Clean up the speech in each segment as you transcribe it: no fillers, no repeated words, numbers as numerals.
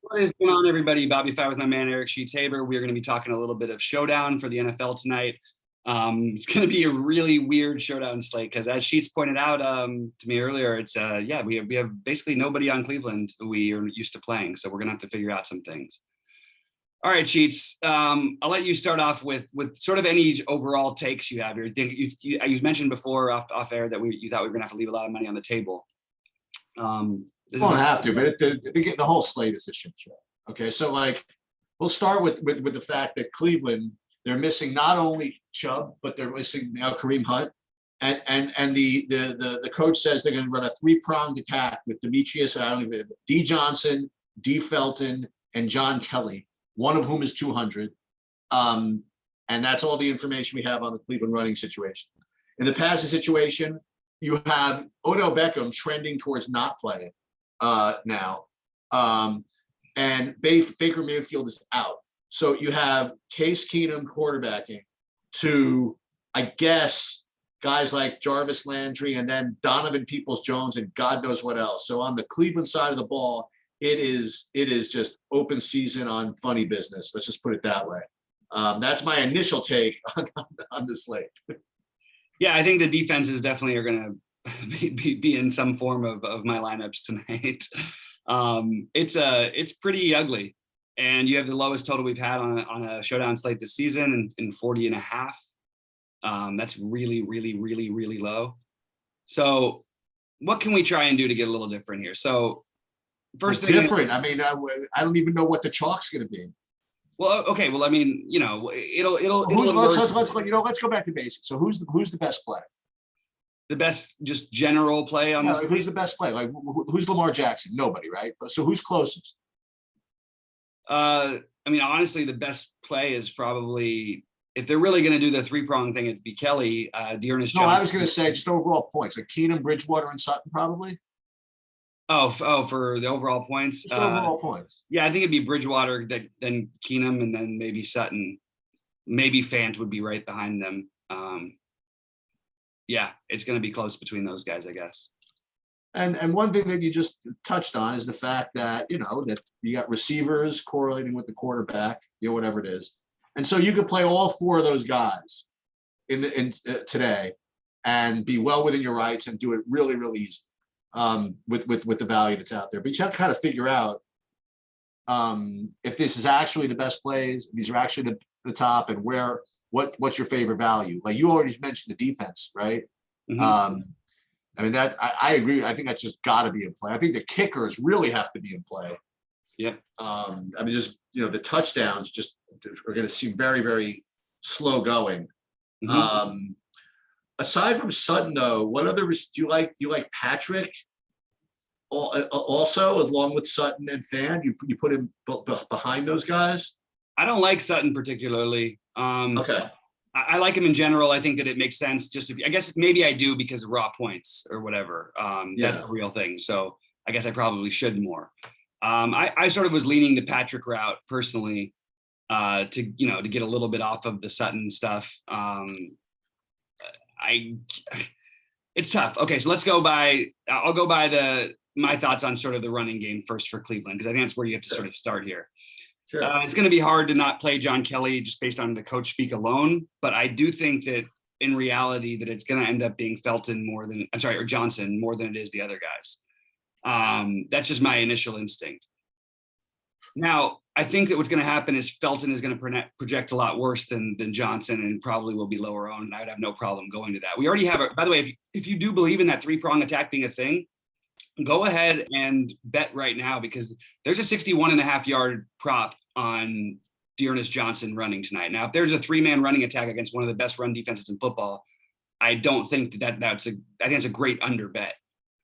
What is going on, everybody? BobbyFi with my man Eric Sheets Haber. We're going to be talking a little bit of showdown for the NFL tonight. It's going to be a really weird showdown slate because, as Sheets pointed out to me earlier, it's we have basically nobody on Cleveland who we are used to playing, so we're going to have to figure out some things. All right, Sheets. I'll let you start off with sort of any overall takes you have here. I think you mentioned before off air that you thought we were going to have to leave a lot of money on the table. You don't have to, but the whole slate is a shit show. Okay, so we'll start with the fact that Cleveland, they're missing not only Chubb, but they're missing now Kareem Hunt, and the coach says they're going to run a three-pronged attack with Demetrius, D. Johnson, D. Felton, and John Kelly, one of whom is 200, and that's all the information we have on the Cleveland running situation. In the passing situation, you have Odell Beckham trending towards not playing now, and Baker Mayfield is out. So you have Case Keenum quarterbacking to, I guess, guys like Jarvis Landry and then Donovan Peoples-Jones and God knows what else. So on the Cleveland side of the ball, it is just open season on funny business. Let's just put it that way. That's my initial take on the slate. Yeah, I think the defenses definitely are going to be in some form of my lineups tonight. It's pretty ugly, and you have the lowest total we've had on a showdown slate this season in 40.5. That's really, really, really, really low. So what can we try and do to get a little different here? So first thing, different. I mean, I don't even know what the chalk's going to be. Well, okay. Well, I mean, it'll. Let's go back to basics. So who's the best player? The best, just general play on this. Who's the best play? Like, who's Lamar Jackson? Nobody, right? So who's closest? I mean, honestly, the best play is probably, if they're really going to do the three-prong thing, it'd be Kelly, Dearness Johnson. No, I was going to say just overall points, like Keenum, Bridgewater, and Sutton, probably. Oh, for the overall points. Just overall points. Yeah, I think it'd be Bridgewater, then Keenum, and then maybe Sutton. Maybe Fant would be right behind them. Yeah, it's going to be close between those guys, I guess. And one thing that you just touched on is the fact that that you got receivers correlating with the quarterback, whatever it is, and so you could play all four of those guys in today and be well within your rights and do it really, really easy. With the value that's out there. But you have to kind of figure out if this is actually the best plays, these are actually the top, and what's your favorite value. Like you already mentioned the defense, right? Mm-hmm. I mean, that I agree. I think that's just got to be in play. I think the kickers really have to be in play. Yep. I mean, just the touchdowns just are going to seem very, very slow going. Mm-hmm. Aside from Sutton, though, what other do you like? Do you like Patrick? Also, along with Sutton and Fan, you put him behind those guys. I don't like Sutton particularly. Okay. I like him in general. I think that it makes sense. I guess maybe I do because of raw points or whatever. That's a real thing. So I guess I probably should more. I sort of was leaning the Patrick route personally, to get a little bit off of the Sutton stuff. It's tough. Okay, so I'll go by my thoughts on sort of the running game first for Cleveland, because I think that's where you have to sort of start here. Sure. It's going to be hard to not play John Kelly just based on the coach speak alone, but I do think that in reality that it's going to end up being Felton or Johnson more than it is the other guys. That's just my initial instinct. Now, I think that what's going to happen is Felton is going to project a lot worse than Johnson and probably will be lower owned. And I would have no problem going to that. We already have it. By the way, if you do believe in that three-prong attack being a thing, go ahead and bet right now, because there's a 61.5-yard prop on Dearness Johnson running tonight. Now, if there's a three-man running attack against one of the best run defenses in football, I don't think I think it's a great under bet.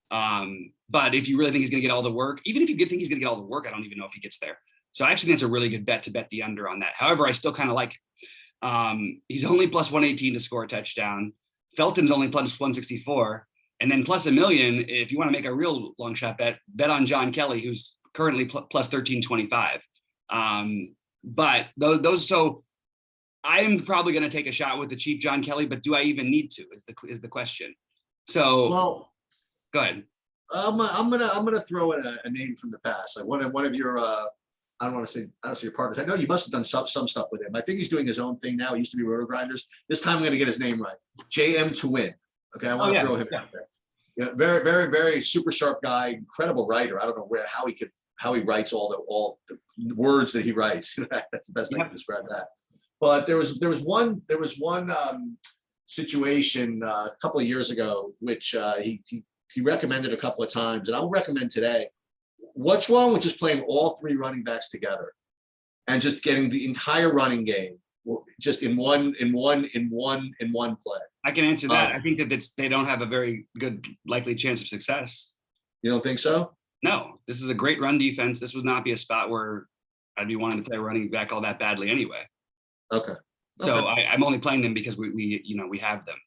But if you really think he's going to get all the work, even if you think he's going to get all the work, I don't even know if he gets there. So I actually think it's a really good bet to bet the under on that. However, I still kind of like he's only plus 118 to score a touchdown. Felton's only plus 164. And then plus $1 million, if you want to make a real long shot bet on John Kelly, who's currently plus 1325. But those, so I am probably going to take a shot with the cheap John Kelly, but do I even need to is the question. So go ahead. I'm gonna throw in a name from the past, like one of your I don't want to say, I don't say your partners. I know you must have done some stuff with him. I think he's doing his own thing now. He used to be Roto Grinders. This time I'm going to get his name right. JM to win. Okay, I want to throw him out there. Yeah, very, very, very super sharp guy, incredible writer. I don't know how he writes all the words that he writes. That's the best I can describe that. But there was one situation a couple of years ago, which he recommended a couple of times, and I'll recommend today. What's wrong with just playing all three running backs together and just getting the entire running game just in one play? I can answer that. I think that they don't have a very good likely chance of success. You don't think so? No, this is a great run defense. This would not be a spot where I'd be wanting to play running back all that badly anyway. Okay. So I'm only playing them because we have them.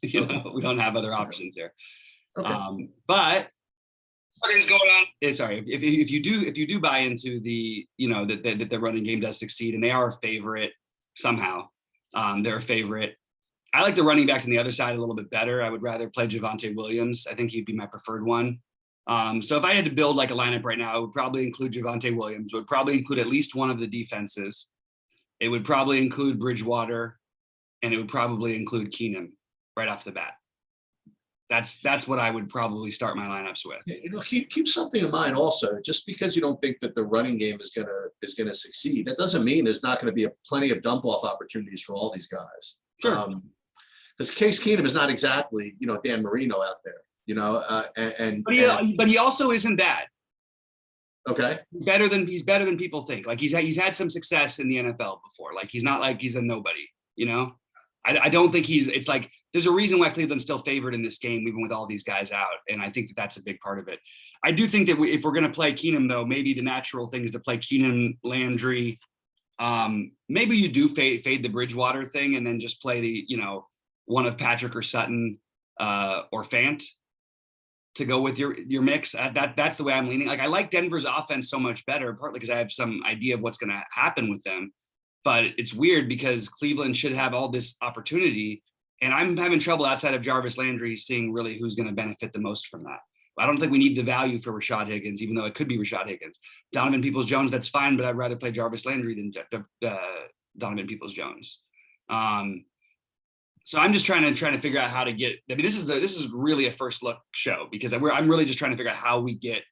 We don't have other options here. Okay. But what is going on? Sorry, if you do buy into the that the running game does succeed and they are a favorite somehow, they're a favorite. I like the running backs on the other side a little bit better. I would rather play Javonte Williams. I think he'd be my preferred one. So if I had to build like a lineup right now, it would probably include Javonte Williams. It would probably include at least one of the defenses. It would probably include Bridgewater, and it would probably include Keenum right off the bat. That's what I would probably start my lineups with. Keep something in mind also. Just because you don't think that the running game is gonna succeed, that doesn't mean there's not going to be plenty of dump off opportunities for all these guys. Sure. Because Case Keenum is not exactly Dan Marino out there. But he also isn't bad. Okay. He's better than people think. Like he's had some success in the NFL before. Like he's not like he's a nobody. I don't think it's like there's a reason why Cleveland's still favored in this game, even with all these guys out. And I think that's a big part of it. I do think that if we're going to play Keenum, though, maybe the natural thing is to play Keenum, Landry. Maybe you do fade the Bridgewater thing and then just play the, one of Patrick or Sutton or Fant to go with your mix. That's the way I'm leaning. Like I like Denver's offense so much better, partly because I have some idea of what's going to happen with them. But it's weird because Cleveland should have all this opportunity, and I'm having trouble outside of Jarvis Landry seeing really who's going to benefit the most from that. I don't think we need the value for Rashad Higgins, even though it could be Rashad Higgins. Donovan Peoples-Jones, that's fine, but I'd rather play Jarvis Landry than Donovan Peoples-Jones. So I'm just trying to figure out how to get. I mean, this is really a first look show because I'm really just trying to figure out how we get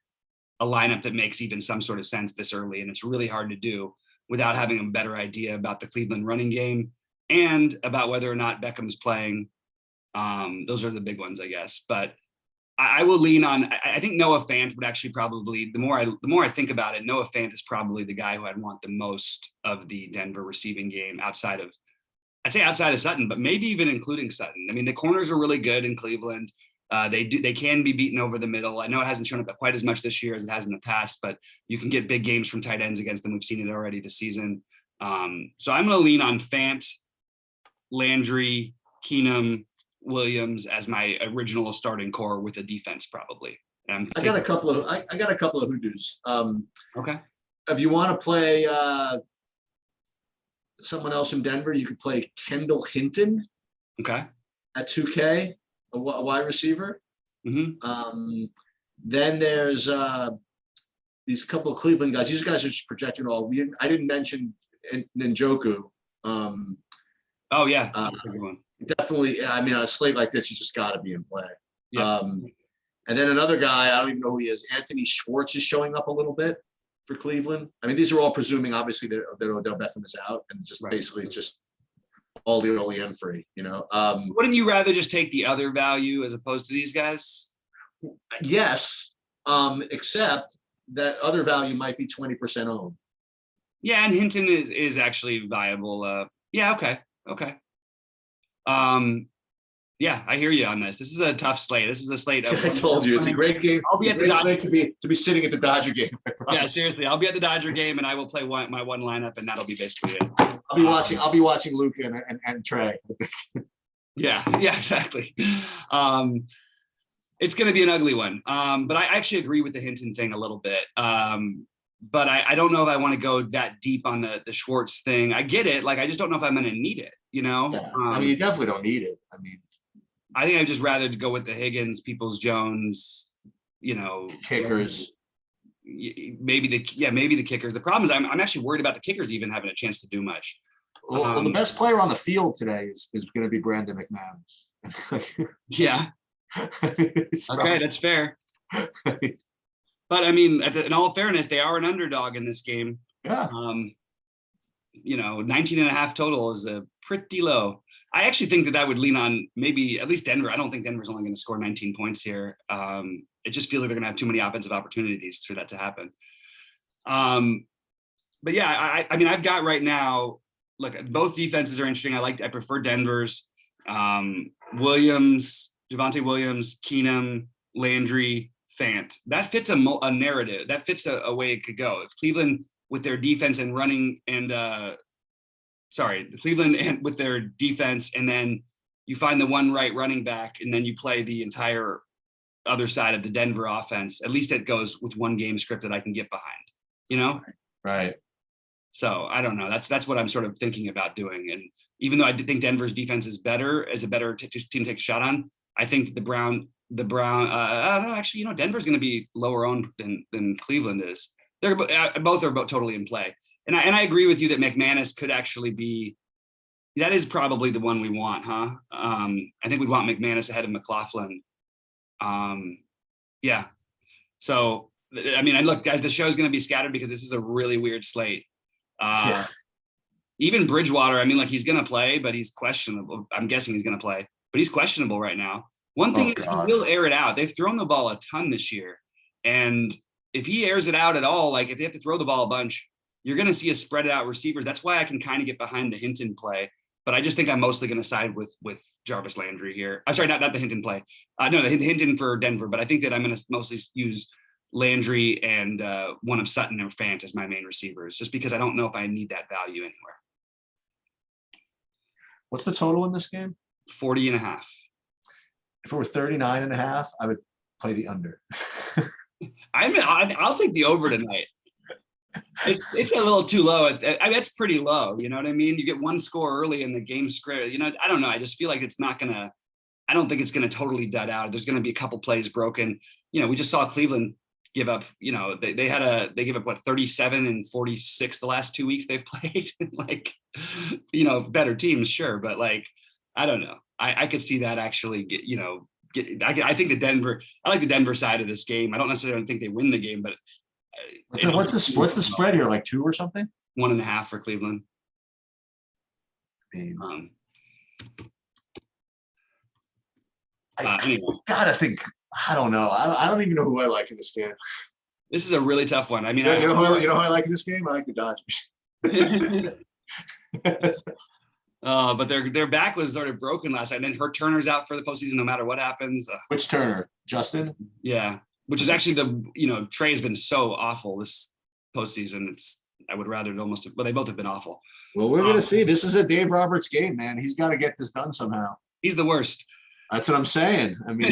a lineup that makes even some sort of sense this early, and it's really hard to do without having a better idea about the Cleveland running game and about whether or not Beckham's playing. Those are the big ones, I guess. But I will lean on. I think Noah Fant would actually probably. The more I think about it, Noah Fant is probably the guy who I'd want the most of the Denver receiving game outside of Sutton, but maybe even including Sutton. I mean, the corners are really good in Cleveland. They can be beaten over the middle. I know it hasn't shown up quite as much this year as it has in the past, but you can get big games from tight ends against them. We've seen it already this season. So I'm going to lean on Fant, Landry, Keenum, Williams as my original starting core with a defense probably. I got a couple of hoodoos. Okay. If you want to play someone else from Denver, you could play Kendall Hinton. Okay. At 2K. A wide receiver. Mm-hmm. Then there's these couple of Cleveland guys. These guys are just projecting all. I didn't mention Njoku. Oh yeah, that's a good one. Definitely. I mean, on a slate like this, he's just got to be in play. Yeah. And then another guy, I don't even know who he is. Anthony Schwartz is showing up a little bit for Cleveland. I mean, these are all presuming, obviously, that Odell Beckham is out, and just basically just all the OEM free, Wouldn't you rather just take the other value as opposed to these guys? Yes, except that other value might be 20% owned. Yeah, and Hinton is actually viable. Yeah, okay. Yeah, I hear you on this. This is a tough slate. This is a slate. I told you, it's a great game. I'll be at the Dodger to be sitting at the Dodger game. Yeah, seriously, I'll be at the Dodger game, and I will play my one lineup, and that'll be basically it. I'll be watching Luca and Trey. Yeah, exactly. It's going to be an ugly one. But I actually agree with the Hinton thing a little bit. But I don't know if I want to go that deep on the Schwartz thing. I get it. Like, I just don't know if I'm going to need it, Yeah. I mean, you definitely don't need it. I mean, I think I'd just rather go with the Higgins, Peoples-Jones, kickers. maybe the kickers. The problem is I'm actually worried about the kickers even having a chance to do much. Well, the best player on the field today is going to be Brandon McManus. Yeah. Okay, that's fair. But I mean, in all fairness, they are an underdog in this game. Yeah. 19.5 total is pretty low. I actually think that would lean on maybe at least Denver. I don't think Denver's only going to score 19 points here. It just feels like they're going to have too many offensive opportunities for that to happen. But yeah, I mean, I've got right now, look, both defenses are interesting. I prefer Denver's. Williams, Javonte Williams, Keenum, Landry, Fant. That fits a narrative. That fits a way it could go. If Cleveland with their defense and running and Cleveland and with their defense, and then you find the one right running back, and then you play the entire other side of the Denver offense. At least it goes with one game script that I can get behind, Right. So I don't know. That's what I'm sort of thinking about doing. And even though I think Denver's defense is better, as a better team to take a shot on, I think the Brown. I don't know. Actually, Denver's going to be lower owned than Cleveland is. They're both totally in play. And I agree with you that McManus could actually be. That is probably the one we want, huh? I think we want McManus ahead of McLaughlin. Yeah. So I mean, look, guys, the show's going to be scattered because this is a really weird slate. Even Bridgewater, I mean, like, he's going to play, but he's questionable. I'm guessing he's going to play, but he's questionable right now. One thing is he will air it out. They've thrown the ball a ton this year. And if he airs it out at all, like if they have to throw the ball a bunch, you're going to see a spread out receivers. That's why I can kind of get behind the Hinton play. But I just think I'm mostly going to side with Jarvis Landry here. I'm sorry, not the Hinton play. No, the Hinton for Denver. But I think that I'm going to mostly use Landry and one of Sutton or Fant as my main receivers, just because I don't know if I need that value anywhere. What's the total in this game? 40.5. If it were 39.5, I would play the under. I'll take the over tonight. It's a little too low. I mean, that's pretty low. You know what I mean? You get one score early in the game script. I don't know. I just feel like it's not gonna. I don't think it's gonna totally dud out. There's gonna be a couple plays broken. We just saw Cleveland give up. They give up 37 and 46 the last 2 weeks they've played. Like, better teams, sure, but like, I don't know. I could see that actually I think I like the Denver side of this game. I don't necessarily think they win the game, but what's the spread here? Like 2 or something? 1.5 for Cleveland. Anyway. Anyway. Gotta think. I don't know. I don't even know who I like in this game. This is a really tough one. I mean, you know who I like in this game? I like the Dodgers. But their back was sort of broken last night. And then Turner's out for the postseason, no matter what happens. Which Turner? Justin? Yeah, which is actually Trey has been so awful this postseason. I would rather almost, but they both have been awful. Well, we're gonna see. This is a Dave Roberts game, man. He's got to get this done somehow. He's the worst. That's what I'm saying. I mean,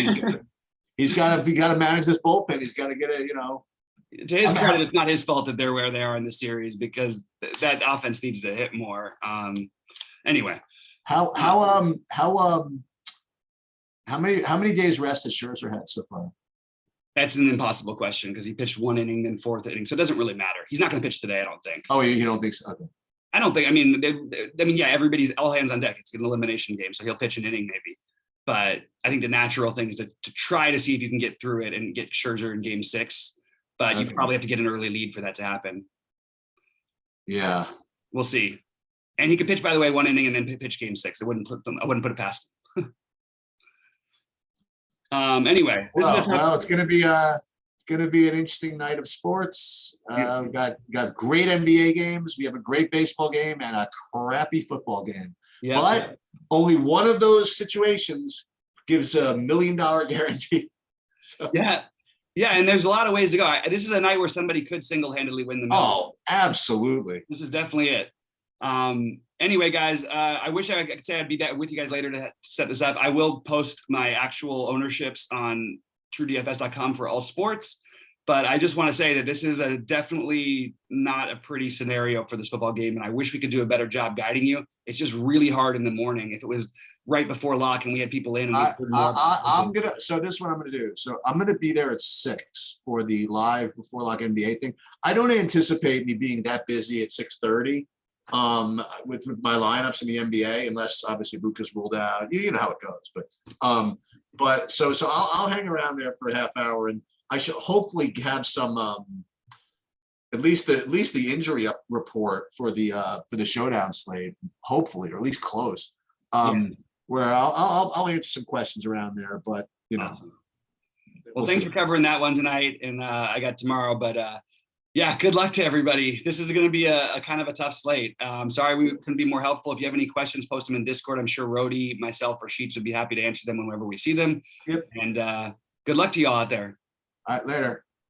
he's got to manage this bullpen. He's got to get it. To his credit, it's not his fault that they're where they are in the series, because that offense needs to hit more. Anyway, how many days rest has Scherzer had so far? That's an impossible question because he pitched 1 inning, then 4th inning, so it doesn't really matter. He's not going to pitch today, I don't think. Oh, you don't think so? Okay. I don't think. I mean, yeah, everybody's all hands on deck. It's an elimination game, so he'll pitch an inning maybe. But I think the natural thing is to try to see if you can get through it and get Scherzer in Game 6. But you probably have to get an early lead for that to happen. Yeah, we'll see. And he could pitch, by the way, 1 inning and then pitch Game 6. I wouldn't put it past him. Anyway, it's going to be an interesting night of sports. We've got great NBA games. We have a great baseball game and a crappy football game. Yeah. But only one of those situations gives $1 million guarantee. So. Yeah, and there's a lot of ways to go. This is a night where somebody could single-handedly win the million. Oh, absolutely. This is definitely it. Anyway, guys, I wish I could say I'd be with you guys later to set this up. I will post my actual ownerships on truedfs.com for all sports. But I just want to say that this is definitely not a pretty scenario for this football game. And I wish we could do a better job guiding you. It's just really hard in the morning. If it was right before lock and we had people in. And so this is what I'm going to do. So I'm going to be there at 6 for the live before lock NBA thing. I don't anticipate me being that busy at 6:30 with my lineups in the NBA, unless obviously Luka's ruled out. You know how it goes. But so I'll hang around there for a half hour, and I should hopefully have some at least the injury report for the showdown slate, hopefully, or at least close. Where I'll answer some questions around there, but Awesome. Well, thanks for covering that one tonight, and I got tomorrow, but yeah, good luck to everybody. This is going to be a kind of a tough slate. Sorry we couldn't be more helpful. If you have any questions, post them in Discord. I'm sure Rhodey, myself, or Sheets would be happy to answer them whenever we see them. Yep. And good luck to you all out there. All right, later.